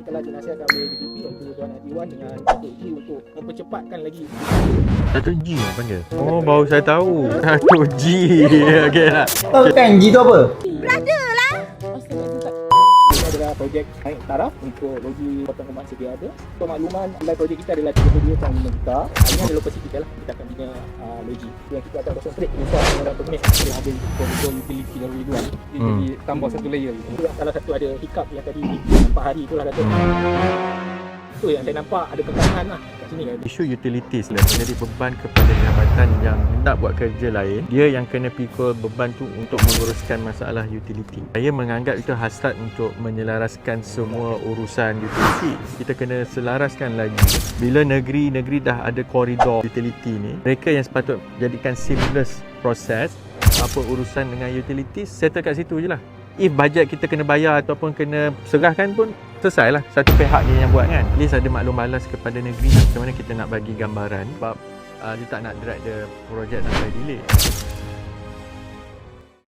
Kita telah dinasihatkan oleh DPP iaitu Tuan Iwan dengan Datuk G untuk mempercepatkan lagi. Datuk G panggil. Oh, baru saya tahu. Datuk G. Okey lah. Tahu kan G tu apa? Ini adalah projek naik taraf untuk logi potong kembang sedia ada. Untuk makluman, nilai projek kita adalah 32.5 juta. Ini adalah lokasi kita lah. Kita akan bina logi. Yang kita akan concentrate besar dalam permit. Kita ambil koridor utility yang lebih luas. Dia jadi tambah satu layer. Itu yang salah satu ada hiccup yang tadi 4 hari itulah Datuk. Itu yang saya nampak ada kekalahan lah kat sini kan. Isu utilities lah menjadi beban kepada jabatan yang hendak buat kerja lain. Dia yang kena pikul beban tu untuk menguruskan masalah utility. Saya menganggap itu hasrat untuk menyelaraskan semua urusan utility. Kita kena selaraskan lagi. Bila negeri-negeri dah ada koridor utility ni, mereka yang sepatut jadikan seamless proses apa urusan dengan utilities, settle kat situ je lah. If bajet kita kena bayar ataupun kena serahkan pun selesailah, satu pihak ni yang buat kan. At least ada maklum balas kepada negeri macam mana kita nak bagi gambaran sebab dia tak nak drag the project sampai delay.